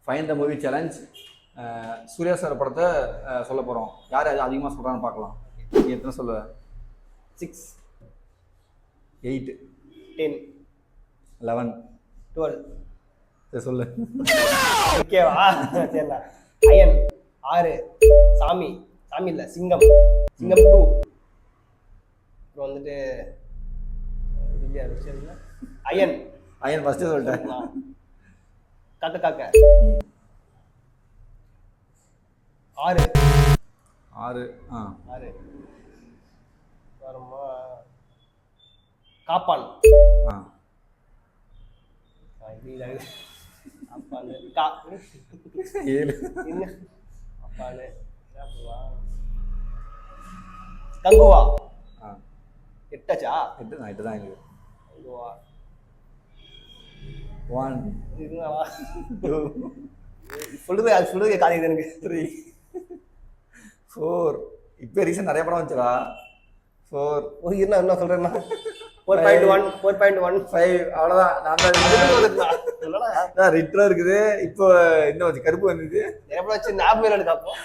Find the movie challenge. Suriya sir படத்தை சொல்ல போகிறோம். யார் அதிகமாக சொல்கிறான்னு பார்க்கலாம். நீ எத்தனை சொல்லுவ? 6 8 10 11 12 சரி சொல்லு. ஓகேவா? சரிண்ணா. அயன் 6, சாமி இல்லை சிங்கம் 2, அப்புறம் வந்துட்டு அயன் அயன் ஃபஸ்ட்டு சொல்லிட்டேன். காக்க 6 6 அப்புறமா காப்பான் காப்பான் 7 காப்பான் கங்குவா 8 8 தான் எனக்கு. கங்குவா 1 2 சொல்லுது காலையில் எனக்கு 3 4 இப்போ ரீசன் நிறைய படம் வந்துச்சுடா. 4 என்ன சொல்றேன்னா 4.1 5 அவ்வளோதான். நான் தான் ரிட்ரோ இருக்குது. இப்போ இன்னும் கருப்பு வந்துது. ஞாபகம் வச்சு ஞாபகம் காப்போம்.